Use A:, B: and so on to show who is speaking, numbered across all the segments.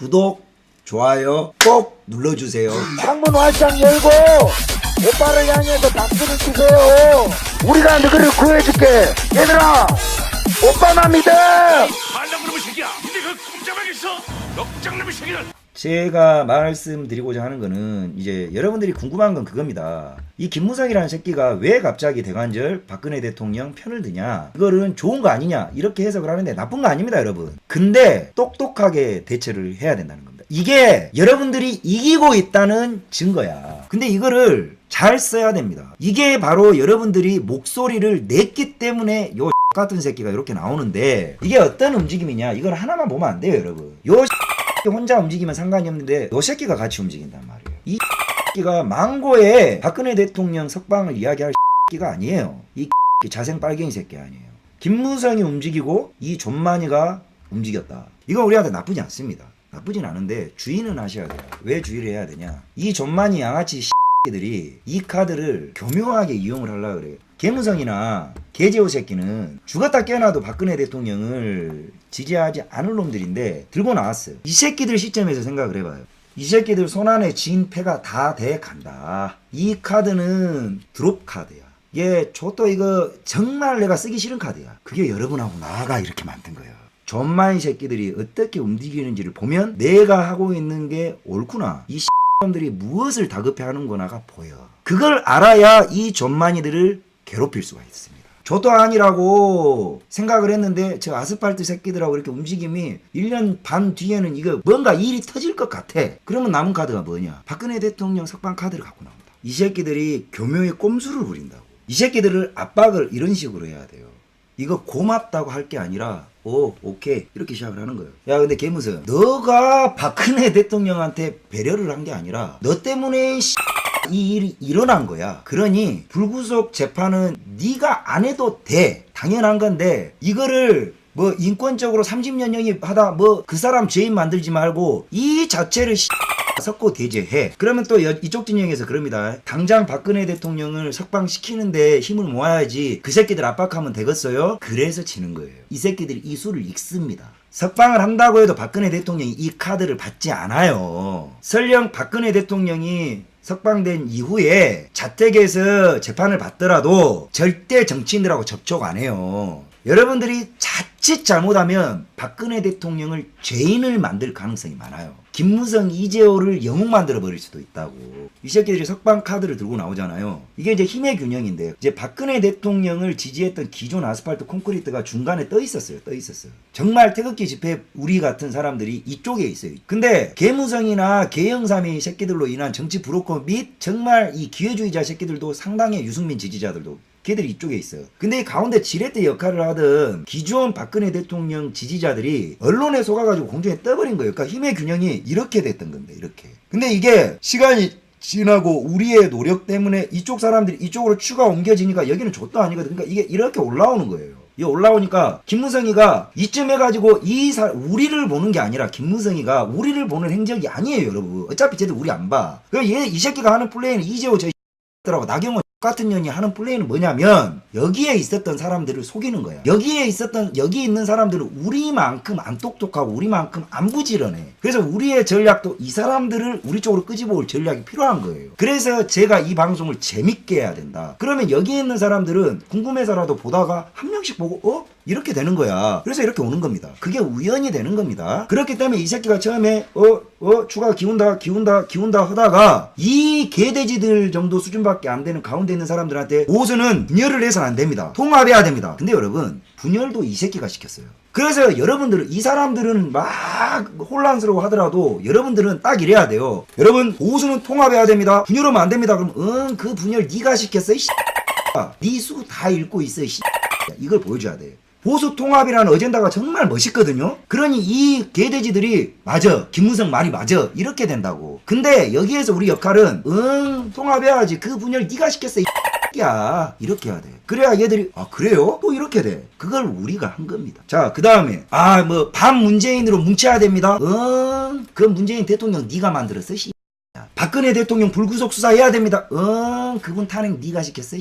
A: 구독, 좋아요 꼭 눌러주세요.
B: 창문 활짝 열고 오빠를 향해서 박수를 치세요. 우리가 너희를 구해줄게. 얘들아, 오빠만 믿어.
C: 반장놈의 새끼야! 니가 꼼짝하겠어! 넉장놈의 새끼들!
A: 제가 말씀드리고자 하는 거는 이제 여러분들이 궁금한 건 그겁니다. 이 김무성이라는 새끼가 왜 갑자기 대관절 박근혜 대통령 편을 드냐, 이거는 좋은 거 아니냐 이렇게 해석을 하는데 나쁜 거 아닙니다 여러분. 근데 똑똑하게 대처를 해야 된다는 겁니다. 이게 여러분들이 이기고 있다는 증거야. 근데 이거를 잘 써야 됩니다. 이게 바로 여러분들이 목소리를 냈기 때문에 요 같은 새끼가 이렇게 나오는데, 이게 어떤 움직임이냐, 이걸 하나만 보면 안 돼요 여러분. 요 혼자 움직이면 상관이 없는데 요 새끼가 같이 움직인단 말이에요. 이 새끼가 망고에 박근혜 대통령 석방을 이야기할 새끼가 아니에요. 이 자생 빨갱이 새끼 아니에요. 김무성이 움직이고 이 존만이가 움직였다. 이건 우리한테 나쁘지 않습니다. 나쁘진 않은데 주의는 하셔야 돼요. 왜 주의를 해야 되냐, 이 존만이 양아치 새끼들이 이 카드를 교묘하게 이용을 하려고 그래요. 개무성이나 개재호 새끼는 죽었다 깨어나도 박근혜 대통령을 지지하지 않을 놈들인데 들고 나왔어요. 이 새끼들 시점에서 생각을 해봐요. 이 새끼들 손안에 진 패가 다 돼 간다. 이 카드는 드롭 카드야. 얘 저또 이거 정말 내가 쓰기 싫은 카드야. 그게 여러분하고 나가 이렇게 만든 거예요. 존마이 새끼들이 어떻게 움직이는지를 보면 내가 하고 있는 게 옳구나, 이 놈들이 무엇을 다급해 하는구나가 보여. 그걸 알아야 이 존마니들을 괴롭힐 수가 있습니다. 저도 아니라고 생각을 했는데 저 아스팔트 새끼들하고 이렇게 움직임이 1년 반 뒤에는 이거 뭔가 일이 터질 것 같아. 그러면 남은 카드가 뭐냐, 박근혜 대통령 석방 카드를 갖고 나온다. 이 새끼들이 교묘히 꼼수를 부린다고. 이 새끼들을 압박을 이런 식으로 해야 돼요. 이거 고맙다고 할 게 아니라 오 오케이 이렇게 시작을 하는 거예요. 야 근데 개무슨, 너가 박근혜 대통령한테 배려를 한 게 아니라 너 때문에 이 일이 일어난 거야. 그러니 불구속 재판은 네가 안 해도 돼. 당연한 건데 이거를 뭐 인권적으로 30년 영입하다 뭐 그 사람 죄인 만들지 말고 이 자체를 섞고 대제해. 그러면 또 이쪽 진영에서 그럽니다. 당장 박근혜 대통령을 석방시키는데 힘을 모아야지 그 새끼들 압박하면 되겠어요? 그래서 지는 거예요. 이 새끼들이 이 수를 읽습니다. 석방을 한다고 해도 박근혜 대통령이 이 카드를 받지 않아요. 설령 박근혜 대통령이 석방된 이후에 자택에서 재판을 받더라도 절대 정치인들하고 접촉 안 해요. 여러분들이 자칫 잘못하면 박근혜 대통령을 죄인을 만들 가능성이 많아요. 김무성, 이재호를 영웅 만들어 버릴 수도 있다고. 이 새끼들이 석방 카드를 들고 나오잖아요. 이게 이제 힘의 균형인데, 이제 박근혜 대통령을 지지했던 기존 아스팔트 콘크리트가 중간에 떠 있었어요. 정말 태극기 집회 우리 같은 사람들이 이쪽에 있어요. 근데 개무성이나 개영삼이 새끼들로 인한 정치 브로커 및 정말 이 기회주의자 새끼들도 상당히 유승민 지지자들도 걔들이 이쪽에 있어요. 근데 이 가운데 지렛대 역할을 하던 기존 박근혜 대통령 지지자들이 언론에 속아가지고 공중에 떠버린 거예요. 그러니까 힘의 균형이 이렇게 됐던 건데, 이렇게. 근데 이게 시간이 지나고 우리의 노력 때문에 이쪽 사람들이 이쪽으로 추가 옮겨지니까 여기는 좆도 아니거든. 그러니까 이게 이렇게 올라오는 거예요. 이게 올라오니까 김무성이가 이쯤 해가지고 우리를 보는 게 아니라 김무성이가 우리를 보는 행적이 아니에요 여러분. 어차피 쟤들 우리 안 봐. 이 새끼가 하는 플레이는 이재호 저 더라고 나경원 같은 년이 하는 플레이는 뭐냐면 여기에 있었던 사람들을 속이는 거야. 여기 있는 사람들은 우리만큼 안 똑똑하고 우리만큼 안 부지런해. 그래서 우리의 전략도 이 사람들을 우리 쪽으로 끄집어올 전략이 필요한 거예요. 그래서 제가 이 방송을 재밌게 해야 된다. 그러면 여기 있는 사람들은 궁금해서라도 보다가 한 명씩 보고 이렇게 되는 거야. 그래서 이렇게 오는 겁니다. 그게 우연이 되는 겁니다. 그렇기 때문에 이 새끼가 처음에 추가 기운다 하다가 이 개돼지들 정도 수준밖에 안 되는 가운데 있는 사람들한테 보수는 분열을 해서는 안 됩니다. 통합해야 됩니다. 근데 여러분, 분열도 이 새끼가 시켰어요. 그래서 여러분들은, 이 사람들은 막 혼란스러워 하더라도 여러분들은 딱 이래야 돼요. 여러분, 보수는 통합해야 됩니다. 분열하면 안 됩니다. 그럼 그 분열 네가 시켰어. 네 수 다 읽고 있어. 이걸 보여줘야 돼. 보수 통합이라는 어젠다가 정말 멋있거든요. 그러니 이 개돼지들이 맞아, 김무성 말이 맞아, 이렇게 된다고. 근데 여기에서 우리 역할은 통합해야지. 그 분열 네가 시켰어. 야 이렇게 해야 돼. 그래야 얘들이 그래요? 또 이렇게 돼. 그걸 우리가 한 겁니다. 자, 그 다음에 반 문재인으로 뭉쳐야 됩니다. 그 문재인 대통령 네가 만들었어. 박근혜 대통령 불구속 수사해야 됩니다. 그분 탄핵 네가 시켰어.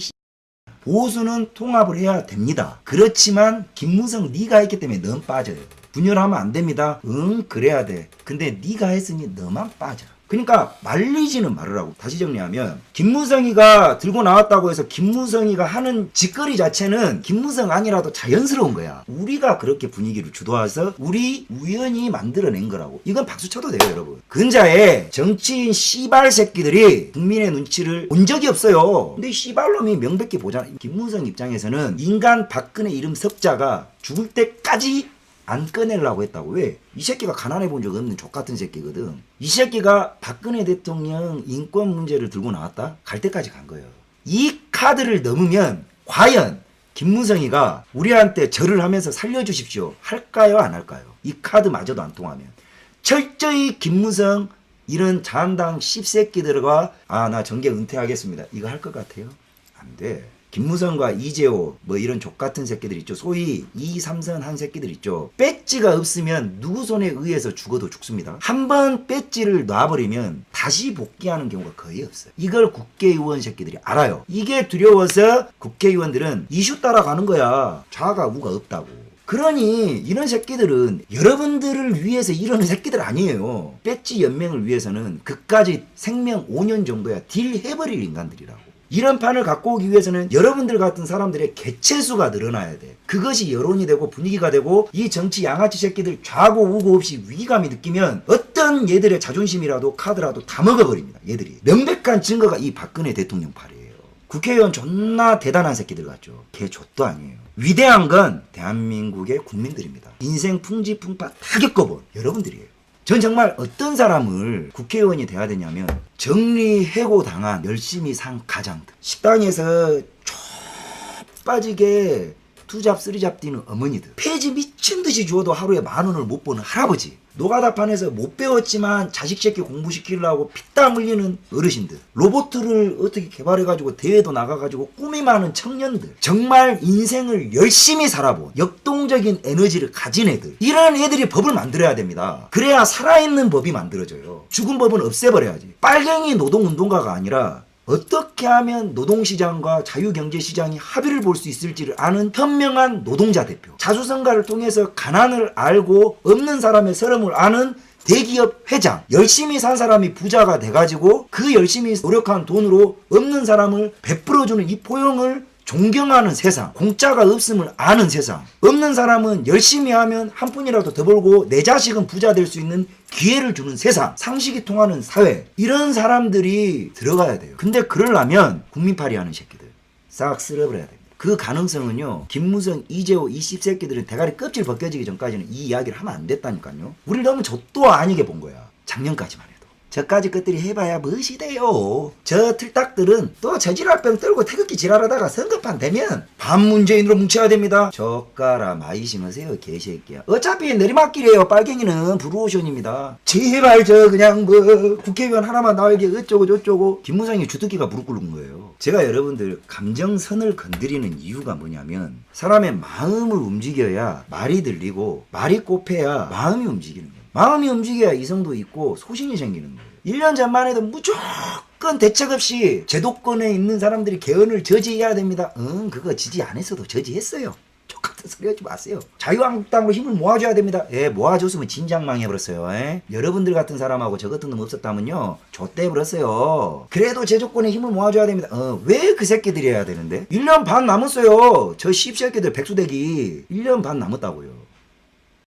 A: 보수는 통합을 해야 됩니다. 그렇지만 김무성 네가 했기 때문에 넌 빠져요. 분열하면 안 됩니다. 응 그래야 돼. 근데 네가 했으니 너만 빠져. 그러니까 말리지는 말으라고. 다시 정리하면 김무성이가 들고 나왔다고 해서 김무성이가 하는 짓거리 자체는 김무성 아니라도 자연스러운 거야. 우리가 그렇게 분위기를 주도해서 우리 우연히 만들어낸 거라고. 이건 박수 쳐도 돼요 여러분. 근자에 정치인 씨발 새끼들이 국민의 눈치를 본 적이 없어요. 근데 씨발놈이 명백히 보잖아. 김무성 입장에서는 인간 박근혜 이름 석자가 죽을 때까지 안 꺼내려고 했다고. 왜? 이 새끼가 가난해 본 적 없는 족같은 새끼거든. 이 새끼가 박근혜 대통령 인권 문제를 들고 나왔다? 갈 때까지 간 거예요. 이 카드를 넘으면 과연 김무성이가 우리한테 절을 하면서 살려주십시오 할까요 안 할까요? 이 카드마저도 안 통하면 철저히 김무성 이런 자한당 씹새끼들과 나 정계 은퇴하겠습니다 이거 할 것 같아요? 안 돼. 김무성과 이재호 뭐 이런 족같은 새끼들 있죠. 소위 2, 3선 한 새끼들 있죠. 배지가 없으면 누구 손에 의해서 죽어도 죽습니다. 한번 배지를 놔버리면 다시 복귀하는 경우가 거의 없어요. 이걸 국회의원 새끼들이 알아요. 이게 두려워서 국회의원들은 이슈 따라가는 거야. 좌가 우가 없다고. 그러니 이런 새끼들은 여러분들을 위해서 이러는 새끼들 아니에요. 배지 연맹을 위해서는 그까지 생명 5년 정도야 딜 해버릴 인간들이라고. 이런 판을 갖고 오기 위해서는 여러분들 같은 사람들의 개체수가 늘어나야 돼. 그것이 여론이 되고 분위기가 되고 이 정치 양아치 새끼들 좌고 우고 없이 위기감이 느끼면 어떤 얘들의 자존심이라도 카드라도 다 먹어버립니다. 얘들이. 명백한 증거가 이 박근혜 대통령 팔이에요. 국회의원 존나 대단한 새끼들 같죠. 개 족도 아니에요. 위대한 건 대한민국의 국민들입니다. 인생 풍지풍파 다 겪어본 여러분들이에요. 전 정말 어떤 사람을 국회의원이 돼야 되냐면 정리해고 당한 열심히 산 가장들, 식당에서 빠지게 투잡 쓰리잡 뛰는 어머니들, 폐지 미친 듯이 주어도 하루에 10,000원을 못 버는 할아버지, 노가다판에서 못 배웠지만 자식 새끼 공부시키려고 피땀 흘리는 어르신들, 로봇을 어떻게 개발해가지고 대회도 나가가지고 꿈이 많은 청년들, 정말 인생을 열심히 살아본 역동적인 에너지를 가진 애들, 이런 애들이 법을 만들어야 됩니다. 그래야 살아있는 법이 만들어져요. 죽은 법은 없애버려야지. 빨갱이 노동운동가가 아니라 어떻게 하면 노동시장과 자유경제시장이 합의를 볼 수 있을지를 아는 현명한 노동자 대표, 자수성가를 통해서 가난을 알고 없는 사람의 서름을 아는 대기업 회장, 열심히 산 사람이 부자가 돼가지고 그 열심히 노력한 돈으로 없는 사람을 베풀어주는 이 포용을 존경하는 세상, 공짜가 없음을 아는 세상, 없는 사람은 열심히 하면 한 푼이라도 더 벌고 내 자식은 부자 될 수 있는 기회를 주는 세상, 상식이 통하는 사회, 이런 사람들이 들어가야 돼요. 근데 그러려면 국민팔이 하는 새끼들 싹 쓸어버려야 됩니다. 그 가능성은요, 김무성, 이재호 이 씹새끼들은 대가리 껍질 벗겨지기 전까지는 이 이야기를 하면 안 됐다니까요. 우리를 너무 좆도 아니게 본 거야. 작년까지만 해도. 저까지 것들이 해봐야 무엇이 돼요. 저 틀딱들은 또 저지랄병 떨고 태극기 지랄하다가 선거판 되면 반문재인으로 뭉쳐야 됩니다. 저가라 마이 심으세요 개새끼야. 어차피 내리막길이에요. 빨갱이는 브루오션입니다. 제발 저 그냥 뭐 국회의원 하나만 나오게 어쩌고 저쩌고. 김무성이 주특기가 무릎 꿇은 거예요. 제가 여러분들 감정선을 건드리는 이유가 뭐냐면 사람의 마음을 움직여야 말이 들리고 말이 꼽혀야 마음이 움직이는 거예요. 마음이 움직여야 이성도 있고 소신이 생기는 거예요. 1년 전만 해도 무조건 대책 없이 제도권에 있는 사람들이 개헌을 저지해야 됩니다. 그거 지지 안 했어도 저지했어요. 똑같은 소리 하지 마세요. 자유한국당으로 힘을 모아줘야 됩니다. 모아줬으면 진작 망해버렸어요. 여러분들 같은 사람하고 저 같은 놈 없었다면요 좆대버렸어요. 그래도 제조권에 힘을 모아줘야 됩니다. 왜 그 새끼들이 해야 되는데? 1년 반 남았어요. 저 씹새끼들 백수대기 1년 반 남았다고요.